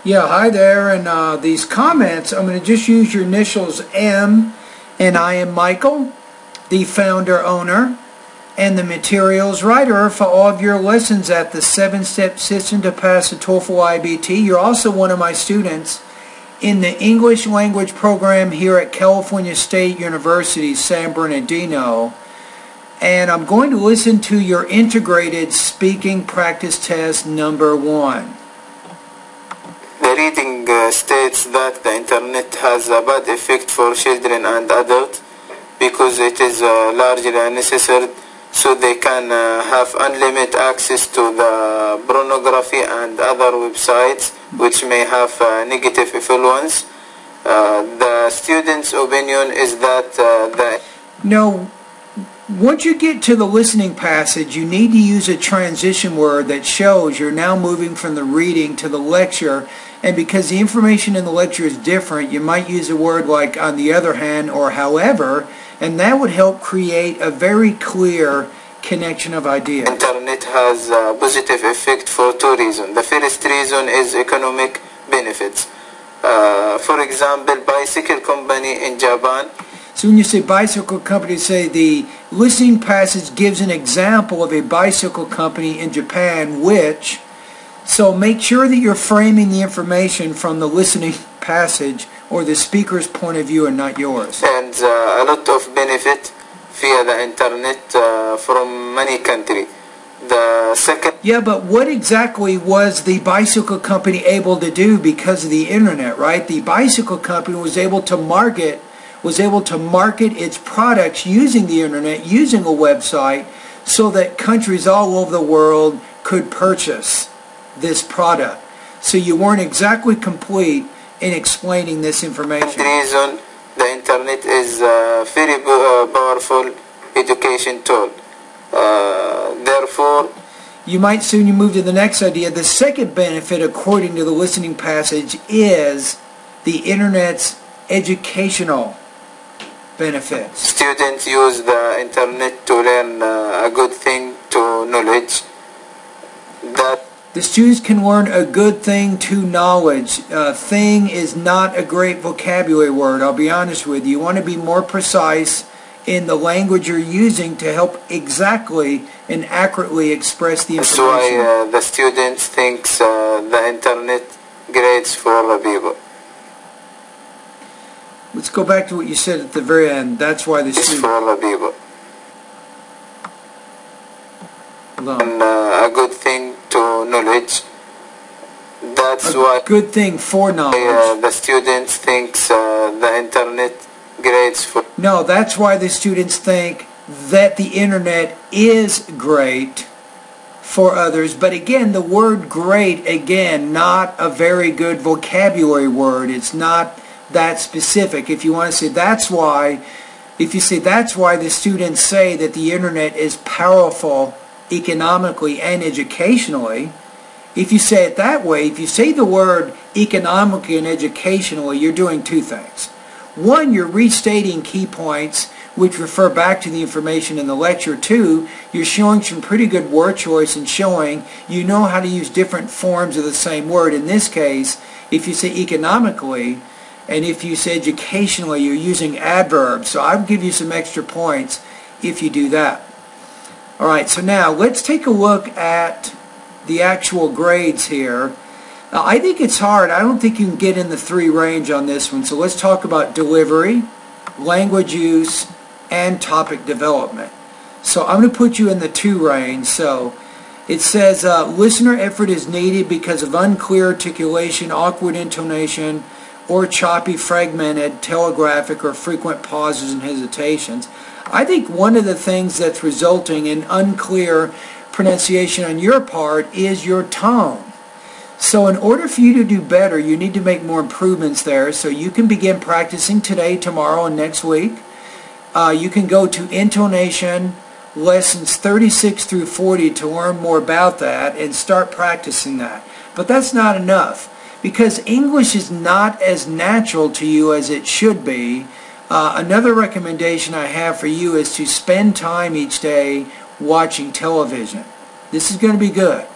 Yeah, hi there, and these comments, I'm going to just use your initials M, and I am Michael, the founder, owner, and the materials writer for all of your lessons at the 7-Step System to Pass the TOEFL IBT. You're also one of my students in the English language program here at California State University, San Bernardino. And I'm going to listen to your integrated speaking practice test number 1. The reading states that the internet has a bad effect for children and adults because it is largely unnecessary, so they can have unlimited access to the pornography and other websites which may have negative influence. The student's opinion is that No. Once you get to the listening passage, you need to use a transition word that shows you're now moving from the reading to the lecture. And because the information in the lecture is different, you might use a word like on the other hand or however, and that would help create a very clear connection of ideas. Internet has a positive effect for 2 reasons. The first reason is economic benefits. For example, bicycle company in Japan. So when you say bicycle company, say the listening passage gives an example of a bicycle company in Japan which, so make sure that you're framing the information from the listening passage or the speaker's point of view and not yours. And a lot of benefit via the internet from many countries. The second... Yeah, but what exactly was the bicycle company able to do because of the internet, right? The bicycle company was able to market its products using the internet, using a website, so that countries all over the world could purchase this product. So you weren't exactly complete in explaining this information. The reason the internet is a very powerful education tool. Therefore, you might soon move to the next idea. The second benefit, according to the listening passage, is the internet's educational benefits. Students use the internet to learn a good thing to knowledge. That the students can learn a good thing to knowledge. Thing is not a great vocabulary word, I'll be honest with you. You want to be more precise in the language you're using to help exactly and accurately express the information. That's why the students think the internet grades for people. Let's go back to what you said at the very end. That's why the students... for the people. And a good thing to knowledge. That's why... good thing for knowledge. The students think the internet grades for... No, that's why the students think that the internet is great for others. But again, the word great, again, not a very good vocabulary word. It's not that specific. If you want to say that's why, if you say that's why the students say that the internet is powerful economically and educationally, if you say it that way, if you say the word economically and educationally, you're doing 2 things. One, you're restating key points which refer back to the information in the lecture. 2, you're showing some pretty good word choice and showing you know how to use different forms of the same word. In this case, if you say economically, and if you say educationally, you're using adverbs. So I'll give you some extra points if you do that. All right, so now let's take a look at the actual grades here. Now, I think it's hard. I don't think you can get in the 3 range on this one. So let's talk about delivery, language use, and topic development. So I'm going to put you in the 2 range. So it says listener effort is needed because of unclear articulation, awkward intonation, or choppy, fragmented, telegraphic, or frequent pauses and hesitations. I think one of the things that's resulting in unclear pronunciation on your part is your tone. So in order for you to do better, you need to make more improvements there. So you can begin practicing today, tomorrow, and next week. You can go to intonation lessons 36 through 40 to learn more about that and start practicing that. But that's not enough, because English is not as natural to you as it should be. Another recommendation I have for you is to spend time each day watching television. This is going to be good.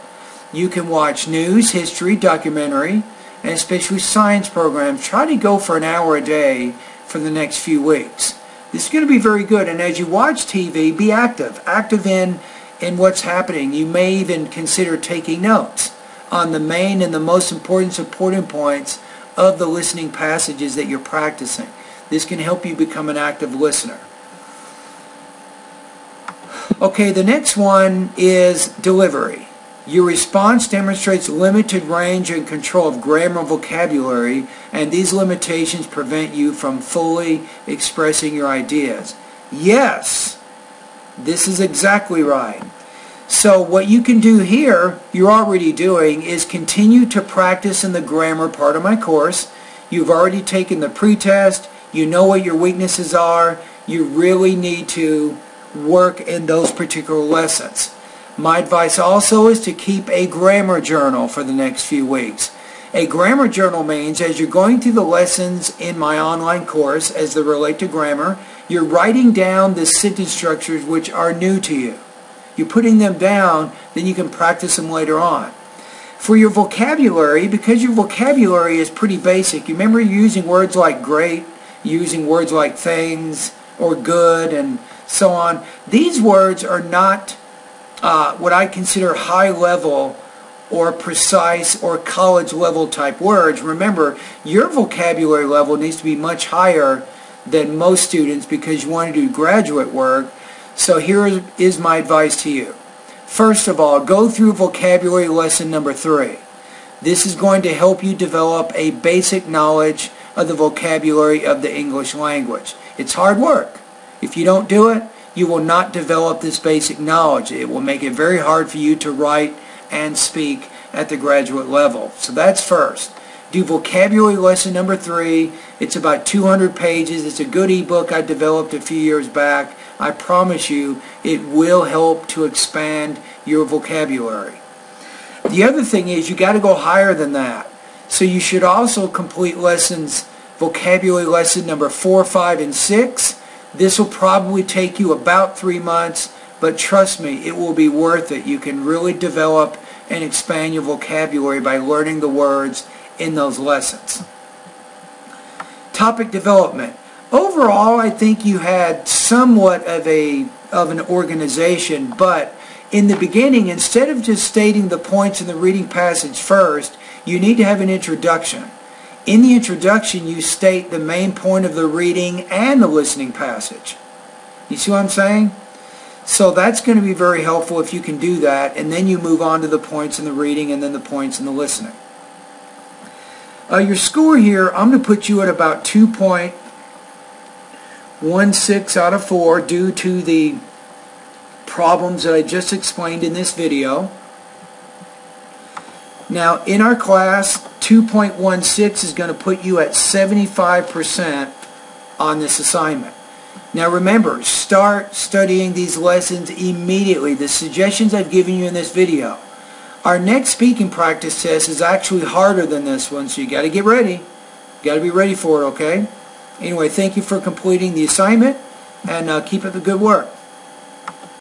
You can watch news, history, documentary, and especially science programs, try to go for an hour a day for the next few weeks. This is going to be very good, and as you watch TV, be active. Active in what's happening. You may even consider taking notes on the main and the most important supporting points of the listening passages that you're practicing. This can help you become an active listener. Okay, the next one is delivery. Your response demonstrates limited range and control of grammar and vocabulary, and these limitations prevent you from fully expressing your ideas. Yes, this is exactly right. So what you can do here, you're already doing, is continue to practice in the grammar part of my course. You've already taken the pretest. You know what your weaknesses are. You really need to work in those particular lessons. My advice also is to keep a grammar journal for the next few weeks. A grammar journal means as you're going through the lessons in my online course as they relate to grammar, you're writing down the sentence structures which are new to you. You're putting them down, then you can practice them later on. For your vocabulary, because your vocabulary is pretty basic, you remember you're using words like great, using words like things or good and so on. These words are not what I consider high level or precise or college level type words. Remember, your vocabulary level needs to be much higher than most students because you want to do graduate work. So here is my advice to you. First of all, go through vocabulary lesson number 3. This is going to help you develop a basic knowledge of the vocabulary of the English language. It's hard work. If you don't do it, you will not develop this basic knowledge. It will make it very hard for you to write and speak at the graduate level. So that's first. Do vocabulary lesson number 3. It's about 200 pages. It's a good ebook I developed a few years back. I promise you it will help to expand your vocabulary. The other thing is you got to go higher than that. So you should also complete vocabulary lesson number 4, 5, and 6. This will probably take you about 3 months, but trust me, it will be worth it. You can really develop and expand your vocabulary by learning the words in those lessons. Topic development. Overall, I think you had somewhat of an organization, but in the beginning, instead of just stating the points in the reading passage first, you need to have an introduction. In the introduction, you state the main point of the reading and the listening passage. You see what I'm saying? So that's going to be very helpful if you can do that, and then you move on to the points in the reading and then the points in the listening. Your score here, I'm going to put you at about 2.16 out of 4 due to the problems that I just explained in this video. Now, in our class, 2.16 is going to put you at 75% on this assignment. Now remember, start studying these lessons immediately. The suggestions I've given you in this video. Our next speaking practice test is actually harder than this one, so you got to get ready. You got to be ready for it, okay? Anyway, thank you for completing the assignment, and keep up the good work.